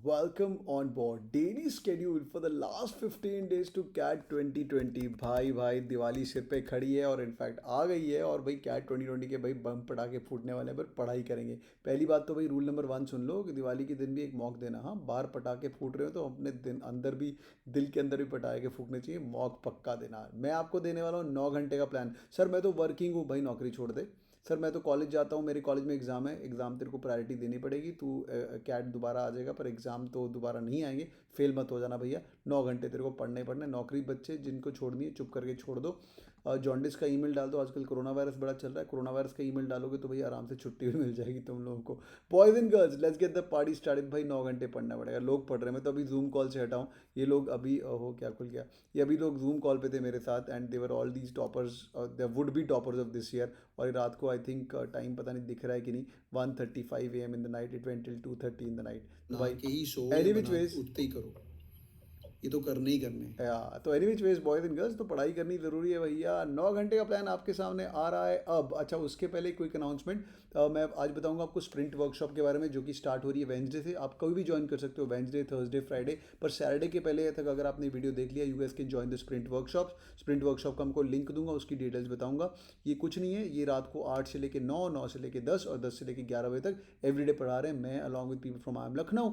Welcome on board daily schedule for the last 15 days to CAT 2020। भाई भाई दिवाली सिर पे खड़ी है और इनफैक्ट आ गई है। और भाई कैट 2020 के भाई बम पटाखे फूटने वाले हैं, पर पढ़ाई करेंगे। पहली बात तो भाई रूल नंबर 1 सुन लो कि दिवाली के दिन भी एक मॉक देना। हाँ, बाहर पटाखे फूट रहे हो तो अपने दिन अंदर भी, दिल के अंदर भी पटाखे फूटने चाहिए। मॉक पक्का देना। मैं आपको देने वाला हूँ 9 घंटे का प्लान। सर मैं तो वर्किंग हूँ भाई, नौकरी छोड़ दे। सर मैं तो कॉलेज जाता हूँ, मेरे कॉलेज में एग्ज़ाम है, एग्ज़ाम तेरे को प्रायोरिटी देनी पड़ेगी। तू कैट दोबारा आ जाएगा पर एग्ज़ाम तो दोबारा नहीं आएंगे। फेल मत हो जाना भैया। 9 घंटे तेरे को पढ़ने पढ़ने। नौकरी बच्चे जिनको छोड़नी है चुप करके छोड़ दो। जॉन्डिस का ईमेल डाल दो, आजकल कोरोना वायरस बड़ा चल रहा है। कोरोना वायरस का ईमेल डालोगे तो भाई आराम से छुट्टी भी मिल जाएगी तुम लोगों को। Boys and girls let's get the party started. भाई 9 घंटे पढ़ना पड़ेगा। लोग पढ़ रहे हैं, मैं तो अभी जूम कॉल से हटाऊँ। ये लोग अभी हो क्या खुल गया। ये अभी लोग जूम कॉल पे थे मेरे साथ and there were all these toppers, they would be toppers of this year. और ये रात को आई थिंक टाइम पता नहीं दिख रहा है कि नहीं, 1:35 AM in the night, it went till 2:30 in the night. तो बना भाई के ही सो या एनी विच बना के वेज, उठते ही करो। ये तो करने ही करने हैं। या तो any which ways boys and girls, तो पढ़ाई करनी ज़रूरी है भैया। 9 घंटे का प्लान आपके सामने आ रहा है अब। अच्छा, उसके पहले क्विक अनाउंसमेंट। मैं आज बताऊंगा आपको स्प्रिंट वर्कशॉप के बारे में, जो कि स्टार्ट हो रही है वेंसडे से। आप कभी भी ज्वाइन कर सकते हो, वेंसडे, थर्सडे, फ्राइडे। पर सैटरडे के पहले तक अगर आपने वीडियो देख लिया, you gas can join the sprint workshop. Sprint workshop का हमको लिंक दूंगा, उसकी डिटेल्स बताऊंगा। ये कुछ नहीं है, ये रात को 8 से लेकर 9, 9 से लेकर 10 और 10 से लेकर 11 बजे तक एवरीडे पढ़ा रहे हैं। मैं along with people from I am Lucknow.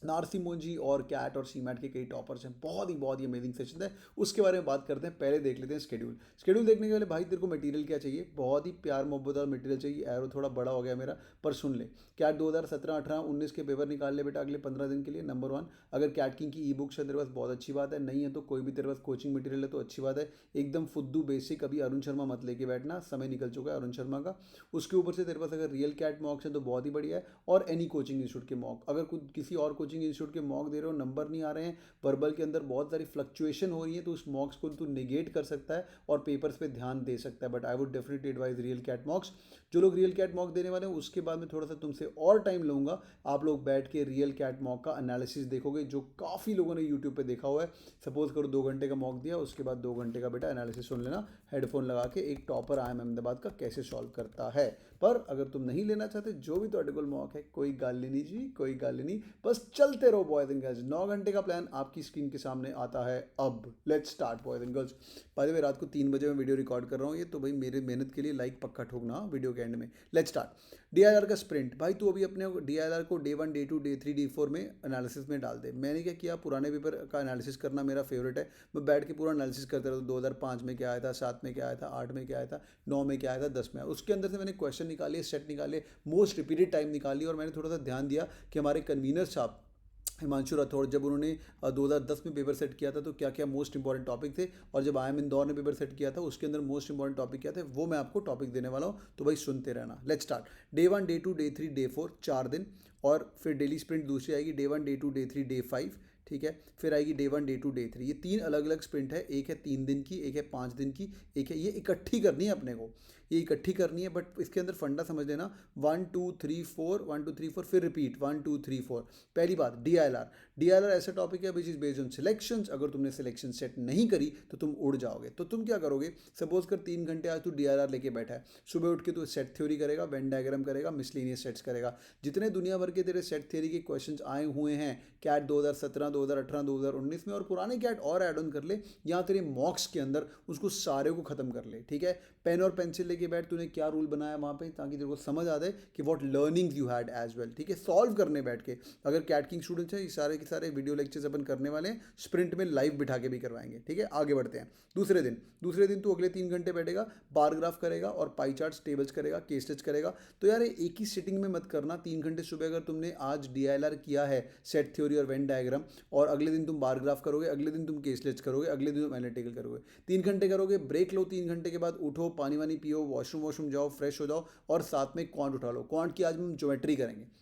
Narsee Monjee और कैट और सीमैट के कई टॉपर्स हैं। बहुत ही अमेजिंग सेशन है। उसके बारे में बात करते हैं। पहले देख लेते हैं स्केड्यूल। स्केड्यूल देखने के पहले भाई तेरे को मटेरियल क्या चाहिए? बहुत ही प्यार मोहब्बत और मटेरियल चाहिए। एरो थोड़ा बड़ा हो गया मेरा, पर सुन ले। कैट 2017, 18, 19 के पेपर निकाल ले बेटा अगले 15 दिन के लिए। नंबर 1, अगर कैट किंग की ई बुक्स है तेरे पास बहुत अच्छी बात है। नहीं है तो कोई भी तेरे पास कोचिंग मटेरियल है तो अच्छी बात है। एकदम फुद्दू बेसिक। अभी अरुण शर्मा मत लेके बैठना, समय निकल चुका है अरुण शर्मा का। उसके ऊपर से तेरे पास अगर रियल कैट मॉक्स है तो बहुत ही बढ़िया है। और एनी कोचिंग इंस्टीट्यूट के मॉक, अगर कुछ किसी और कोचिंग इंस्टीट्यूट के मॉक दे रहे हो, नंबर नहीं आ रहे हैं, वर्बल के अंदर बहुत सारी फ्लक्चुएशन हो रही है, तो उस मॉक्स को तू निगेट कर सकता है और पेपर्स पे ध्यान दे सकता है। But I would definitely advise real CAT mocks. जो लोग रियल कैट मॉक देने वाले हैं उसके बाद में थोड़ा सा तुमसे और टाइम लूँगा। आप लोग बैठ के रियल कैट मॉक का एनालिसिस देखोगे, जो काफ़ी लोगों ने यूट्यूब पे देखा हुआ है। सपोज करो 2 घंटे का मॉक दिया, उसके बाद 2 घंटे का बेटा एनालिसिस सुन लेना हेडफोन लगा के, एक टॉपर आई एम अहमदाबाद का कैसे सॉल्व करता है। पर अगर तुम नहीं लेना चाहते, जो भी ਤੁਹਾਡੇ ਕੋਲ मॉक है, कोई गल नहीं जी, कोई गल नहीं। बस चलते रहो बॉयज एंड गर्ल्स। 9 घंटे का प्लान आपकी स्क्रीन के सामने आता है अब। Let's start boys and girls. By the way रात को 3 बजे मैं वीडियो रिकॉर्ड कर रहा हूँ ये, तो भाई मेरे मेहनत के लिए लाइक पक्का ठोकना वीडियो के एंड में। Let's start. डीआईएलआर का स्प्रिंट। भाई तू अभी अपने डीआईएलआर को डे 1, डे 2, डे 3, डे 4 में एनालिसिस में डाल दे। मैंने क्या किया, पुराने पेपर का एनालिसिस करना मेरा फेवरेट है। मैं बैठ के पूरा एनालिसिस करता रहता हूँ। 2005 में क्या आया था, 7 में क्या आया था, 8 में क्या आया था, 9 में क्या आया था, 10 में आया। उसके अंदर से मैंने क्वेश्चन निकाले, सेट निकाले, मोस्ट रिपीटेड टाइम निकाली। और मैंने थोड़ा सा ध्यान दिया कि हमारे कन्वीनर साहब हिमांशु राठौड़, जब उन्होंने 2010 में पेपर सेट किया था तो क्या क्या मोस्ट इंपॉर्टेंट टॉपिक थे, और जब आई एम इंदौर ने पेपर सेट किया था उसके अंदर मोस्ट इंपॉर्टेंट टॉपिक क्या थे, वो मैं आपको टॉपिक देने वाला हूँ। तो भाई सुनते रहना। Let's start. Day 1, day 2, day 3, day 4, 4 दिन। और फिर डेली स्प्रिंट दूसरी आएगी, डे 1, डे 2, डे 3, डे 5। ठीक है, फिर आएगी डे 1, डे 2, डे 3। ये 3 अलग अलग स्प्रिंट है। एक है 3 दिन की, एक है 5 दिन की, एक है ये इकट्ठी करनी है अपने को। ये इकट्ठी करनी है, बट इसके अंदर फंडा समझ लेना। 1 2 3 4, 1 2 3 4, फिर रिपीट 1 2 3 4। पहली बात डीआईएलआर। डीआईएलआर ऐसा टॉपिक है which is based on selections. अगर तुमने सिलेक्शन सेट नहीं करी तो तुम उड़ जाओगे। तो तुम क्या करोगे, सपोज कर 3 घंटे आज तू डीआईएलआर लेके बैठा है। सुबह उठ के तू सेट थ्योरी करेगा, वेन डायग्राम करेगा, मिसलिनियस सेट्स करेगा। जितने दुनिया भर के तेरे सेट थ्योरी के क्वेश्चंस आए हुए हैं कैट 2017, 2018, 2019 में, और पुराने कैट और ऐड ऑन कर ले यहाँ तेरे मॉक्स के अंदर, उसको सारे को खत्म कर ले। ठीक है, पेन और पेंसिल लेके बैठ, तूने क्या रूल बनाया वहाँ पे, ताकि तेरे को समझ आ जाए कि what learning you had as well. ठीक है, सॉल्व करने बैठ के। अगर कैट किंग स्टूडेंट्स हैं, ये सारे के सारे वीडियो लेक्चर्स अपन करने वाले हैं, स्प्रिंट में लाइव बिठा के भी करवाएंगे। ठीक है, आगे बढ़ते हैं। दूसरे दिन तू अगले 3 घंटे बैठेगा, बार ग्राफ करेगा और पाई चार्ट टेबल्स करेगा, केस स्टच करेगा। तो यार एक ही सिटिंग में मत करना। 3 घंटे सुबह अगर तुमने आज डीआईएलआर किया है, सेट थ्योरी और वेन डायग्राम, और अगले दिन तुम बार ग्राफ करोगे, अगले दिन तुम केस स्टच करोगे, अगले दिन तुम एनालिटिकल करोगे। 3 घंटे करोगे, ब्रेक लो। 3 घंटे के बाद उठो, पानी वानी पियो, वॉशरूम जाओ, फ्रेश हो जाओ, और साथ में क्वांट उठा लो। क्वांट की आज हम ज्योमेट्री करेंगे।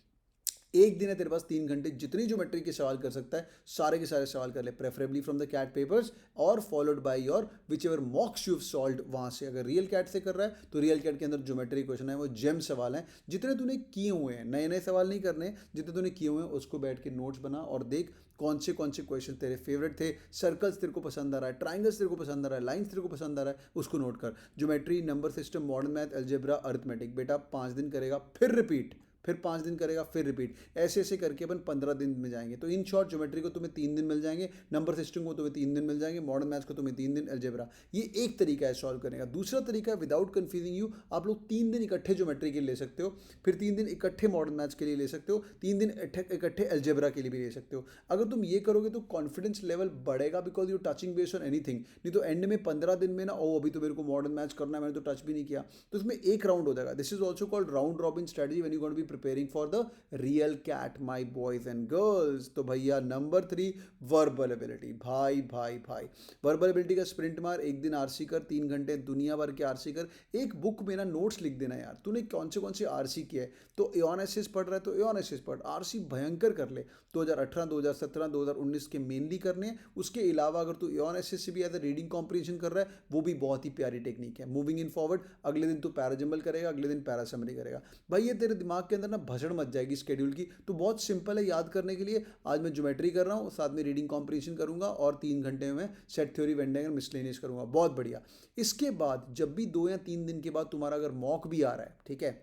एक दिन है तेरे पास 3 घंटे, जितनी ज्योमेट्री के सवाल कर सकता है सारे के सारे सवाल कर ले, preferably from the CAT papers और followed by your whichever mocks you solve वहाँ से। अगर रियल कैट से कर रहा है तो रियल कैट के अंदर ज्योमेट्री क्वेश्चन है, वो जेम सवाल हैं जितने तूने किए हुए हैं। नए नए सवाल नहीं करने, जितने तूने किए हुए हैं उसको बैठ के नोट्स बना और देख कौन से क्वेश्चन तेरे फेवरेट थे। सर्कल्स तेरे को पसंद आ रहा है, ट्राइंगल्स तेरे को पसंद आ रहा है, लाइन्स तेरे को पसंद आ रहा है, उसको नोट कर। Geometry, number system, modern math, algebra, arithmetic बेटा 5 दिन करेगा, फिर रिपीट। फिर 5 दिन करेगा, फिर रिपीट, ऐसे ऐसे करके अपन 15 दिन में जाएंगे। तो इन शॉर्ट ज्योमेट्री को तुम्हें 3 दिन मिल जाएंगे, नंबर सिस्टम को तुम्हें 3 दिन मिल जाएंगे, मॉडर्न मैथ्स को तुम्हें 3 दिन, अलजेब्रा। ये एक तरीका है सॉल्व करने का। दूसरा तरीका है विदाउट कन्फ्यूजिंग यू, आप लोग 3 दिन इकट्ठे ज्योमेट्री के लिए ले सकते हो, फिर 3 दिन इकट्ठे मॉडर्न मैथ्स के लिए ले सकते हो, 3 दिन इकट्ठे अलजेब्रा के लिए भी ले सकते हो। अगर तुम ये करोगे तो कॉन्फिडेंस लेवल बढ़ेगा, because you touching base on anything. नहीं तो एंड में 15 दिन में ना, ओ अभी तो मेरे को मॉडर्न मैथ्स करना है, मैंने तो टच भी नहीं किया, तो इसमें एक राउंड हो जाएगा। This is also called round robin strategy when you going to be preparing for the real CAT, my boys and girls. तो भैया नंबर 3, वर्बल एबिलिटी। भाई भाई भाई, वर्बल एबिलिटी का स्प्रिंट मार, एक दिन आरसी कर, 3 घंटे दुनिया भर के आरसी कर, एक बुक में ना नोट्स लिख देना यार, तूने कौन से आरसी किए है। तो एऑन एसेस पढ़ रहा है तो एऑन एसेस पढ़, आरसी भयंकर कर ले। 2018, 2017, 2019 के मेनली करने हैं। उसके अलावा अगर तू एऑन एसेस से भी एज अ रीडिंग कॉम्प्रिहेंशन कर रहा है, वो भी बहुत ही प्यारी टेक्निक है। मूविंग इन फॉरवर्ड, अगले दिन तू पैराजम्बल करेगा, अगले दिन पैरासमरी करेगा। भाई ये तेरे दिमाग के अंदर ना भसड़ मच जाएगी स्केड्यूल की। तो बहुत सिंपल है याद करने के लिए। आज मैं ज्योमेट्री कर रहा हूँ, साथ में रीडिंग कॉम्प्रिहेंशन करूंगा, और 3 घंटे में set theory, Venn diagram, miscellaneous करूंगा। बहुत बढ़िया। इसके बाद जब भी 2 या 3 दिन के बाद तुम्हारा अगर मॉक भी आ रहा है, ठीक है,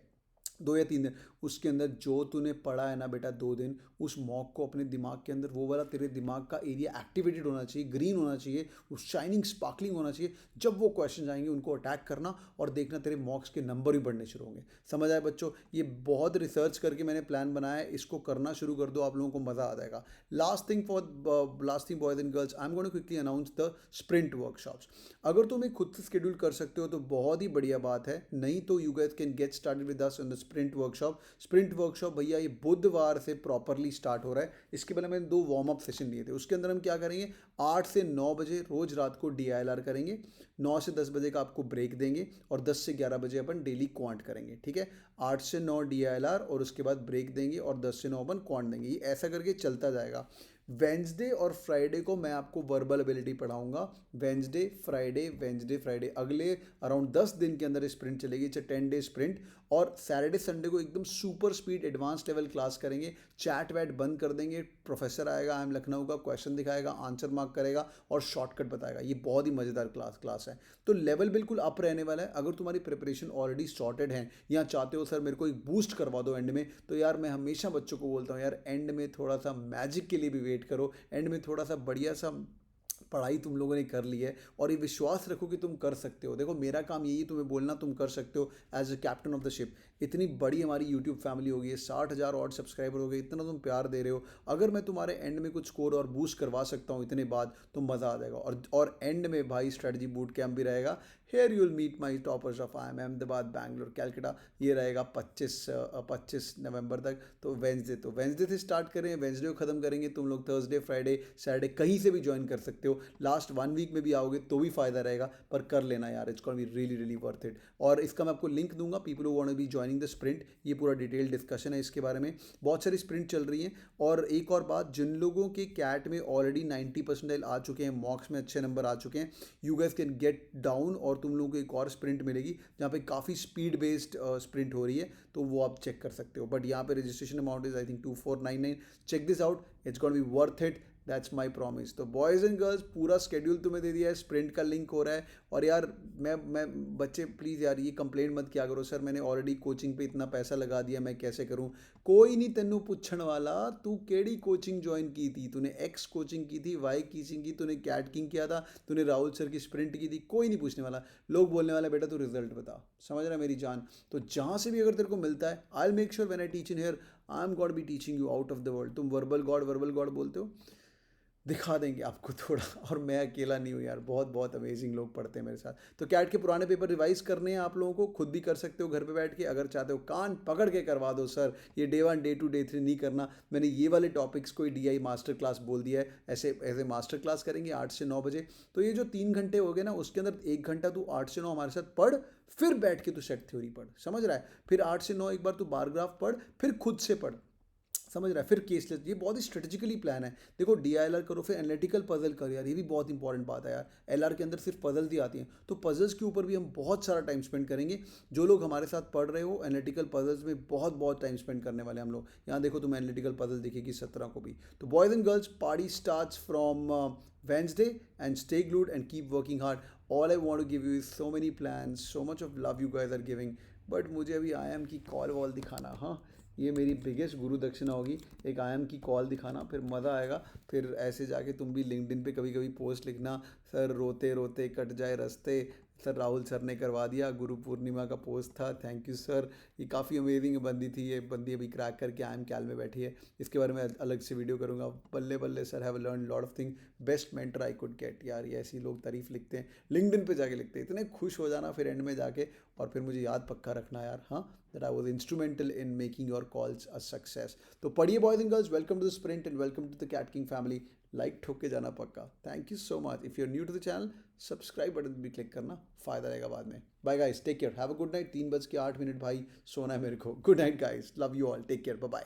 2 या 3 दिन, उसके अंदर जो तूने पढ़ा है ना बेटा 2 दिन, उस मॉक को अपने दिमाग के अंदर, वो वाला तेरे दिमाग का एरिया एक्टिवेटेड होना चाहिए, ग्रीन होना चाहिए, उस शाइनिंग स्पार्कलिंग होना चाहिए। जब वो क्वेश्चन आएंगे उनको अटैक करना, और देखना तेरे मॉक्स के नंबर भी बढ़ने शुरू होंगे। समझ आए बच्चों? ये बहुत रिसर्च करके मैंने प्लान बनाया है, इसको करना शुरू कर दो, आप लोगों को मज़ा आ जाएगा। Last thing boys and girls, I am going to quickly announce the sprint workshops. अगर तुम एक खुद से शेड्यूल कर सकते हो तो बहुत ही बढ़िया बात है, नहीं तो you guys can get started with us on the sprint workshop. Sprint workshop भैया ये बुधवार से प्रॉपरली स्टार्ट हो रहा है। इसके पहले मैंने 2 वार्म अप सेशन लिए थे। उसके अंदर हम क्या करेंगे, 8 से 9 बजे रोज रात को DILR करेंगे, 9 से 10 बजे का आपको ब्रेक देंगे, और 10 से 11 बजे अपन डेली क्वांट करेंगे। ठीक है, 8 से 9 DILR और उसके बाद ब्रेक देंगे, और 10 से 9 अपन क्वांट देंगे। ये ऐसा करके चलता जाएगा। वेंसडे और फ्राइडे को मैं आपको वर्बल एबिलिटी पढ़ाऊंगा। वेंसडे फ्राइडे, अगले अराउंड 10 दिन के अंदर स्प्रिंट चलेगी, 10 डे स्प्रिंट। और सैटरडे संडे को एकदम super speed advance level class करेंगे। चैट वैट बंद कर देंगे, प्रोफेसर आएगा आई एम लखनऊ का, क्वेश्चन दिखाएगा, आंसर मार्क करेगा और शॉर्टकट बताएगा। ये बहुत ही मज़ेदार क्लास है। तो लेवल बिल्कुल अप रहने वाला है। अगर तुम्हारी प्रिपरेशन ऑलरेडी सॉर्टेड है, या चाहते हो सर मेरे को एक बूस्ट करवा दो एंड में, तो यार मैं हमेशा बच्चों को बोलता हूँ यार एंड में थोड़ा सा मैजिक के लिए भी वेट करो। एंड में थोड़ा सा बढ़िया सा पढ़ाई तुम लोगों ने कर ली है, और ये विश्वास रखो कि तुम कर सकते हो। देखो मेरा काम यही है तुम्हें बोलना, तुम कर सकते हो as a captain of the ship. इतनी बड़ी हमारी यूट्यूब फैमिली हो गई है, 60,000 और सब्सक्राइबर हो गए, इतना तुम प्यार दे रहे हो। अगर मैं तुम्हारे एंड में कुछ स्कोर और बूस्ट करवा सकता हूँ इतने बाद, तो मज़ा आ जाएगा। और एंड में भाई स्ट्रेटजी बूट कैंप भी रहेगा। Here you will meet my toppers of IIM Ahmedabad, Bangalore, Calcutta. ये रहेगा 25 नवंबर तक। तो वेंसडे से स्टार्ट करें, वेंसडे को ख़त्म करेंगे। तुम लोग थर्सडे, फ्राइडे, सैटरडे कहीं से भी ज्वाइन कर सकते हो। लास्ट 1 वीक में भी आओगे तो भी फ़ायदा रहेगा, पर कर लेना यार, it's gonna be really really worth it. और इसका मैं आपको लिंक दूंगा, people who want to be joining the sprint. ये पूरा डिटेल डिस्कशन है इसके बारे में। बहुत सारी स्प्रिंट चल रही हैं। और एक और बात, जिन लोगों के कैट में ऑलरेडी 90% आ चुके हैं, मॉक्स में अच्छे नंबर आ चुके हैं, you guys can get down, और तुम लोगों को एक और स्प्रिंट मिलेगी जहाँ पे काफ़ी स्पीड बेस्ड स्प्रिंट हो रही है, तो वो आप चेक कर सकते हो। बट यहाँ पे registration amount is I think 2499। Check this out, it's gonna be worth it, that's my promise. तो बॉयज़ एंड गर्ल्स पूरा स्केड्यूल तुम्हें दे दिया है, स्प्रिंट का लिंक हो रहा है। और यार मैं बच्चे प्लीज़ यार ये कंप्लेंट मत किया करो, सर मैंने ऑलरेडी कोचिंग पे इतना पैसा लगा दिया, मैं कैसे करूं। कोई नहीं तेनू पूछण वाला, तू केड़ी कोचिंग ज्वाइन की थी, तूने एक्स कोचिंग की थी, वाई कोचिंग की, तूने कैट किंग किया था, तूने राहुल सर की स्प्रिंट की थी, कोई नहीं पूछने वाला। लोग बोलने वाला बेटा तू रिजल्ट बता, समझ रहा है मेरी जान। तो जहाँ से भी अगर तेरे को मिलता है, I will make sure when I teach in here, I am God be teaching you out of the world. तुम वर्बल गॉड बोलते हो, दिखा देंगे आपको थोड़ा। और मैं अकेला नहीं हूँ यार, बहुत बहुत अमेजिंग लोग पढ़ते हैं मेरे साथ। तो कैट के पुराने पेपर रिवाइज करने हैं आप लोगों को, खुद भी कर सकते हो घर पे बैठ के। अगर चाहते हो कान पकड़ के करवा दो, सर ये डे 1 डे 2 डे 3 नहीं करना, मैंने ये वाले टॉपिक्स को DI मास्टर क्लास बोल दिया है। ऐसे ऐसे मास्टर क्लास करेंगे 8 से 9 बजे। तो ये जो 3 घंटे हो गए ना, उसके अंदर 1 घंटा तू 8 से 9 हमारे साथ पढ़, फिर बैठ के तू सेट थ्योरी पढ़, समझ रहा है। फिर 8 से 9 एक बार तू बारग्राफ पढ़, फिर खुद से पढ़, समझ रहा है। फिर केसलेस, ये बहुत ही स्ट्रेटेजिकली प्लान है। देखो DILR करो, फिर एनालिटिकल पजल कर यार, ये भी बहुत इंपॉर्टेंट बात है यार। LR के अंदर सिर्फ पजल्स ही आती हैं, तो पजल्स के ऊपर भी हम बहुत सारा टाइम स्पेंड करेंगे। जो लोग हमारे साथ पढ़ रहे हो एनालिटिकल पजल्स में, बहुत बहुत टाइम स्पेंड करने वाले हम लोग। यहाँ देखो तुम एनालिटिकल पजल दिखेगी 17 को भी। तो boys and girls, party starts from Wednesday, and stay glued and keep working hard. All I want to give you is so many plans, so much of love you guys are giving, but मुझे अभी IIM की call wall दिखाना, हाँ ये मेरी biggest गुरु दक्षिणा होगी, एक आई एम की कॉल दिखाना, फिर मज़ा आएगा। फिर ऐसे जाके तुम भी लिंक्डइन पे कभी कभी पोस्ट लिखना, सर रोते रोते कट जाए रास्ते, सर राहुल सर ने करवा दिया, गुरु पूर्णिमा का पोस्ट था, थैंक यू सर। ये काफ़ी अमेजिंग बंदी थी, ये बंदी अभी क्रैक करके आई एम कैल में बैठी है, इसके बारे में अलग से वीडियो करूँगा। बल्ले बल्ले sir, have learn lot of thing, best mentor I could get. यार ये ऐसे ही लोग तारीफ लिखते हैं, लिंक्डइन पे जाके लिखते हैं, इतने खुश हो जाना फिर एंड में जाके, और फिर मुझे याद पक्का रखना यार, हाँ, that I was instrumental in making your calls a success. तो पढ़िए boys and girls, welcome to the sprint and welcome to the CAT King family. Like ठोक के जाना पक्का। Thank you so much. If you are new to the channel, subscribe button भी click करना, फ़ायदा रहेगा बाद में। Bye guys, take care, have a good night. 3:08 भाई, सोना है मेरे को। Good night guys, love you all, take care, bye bye.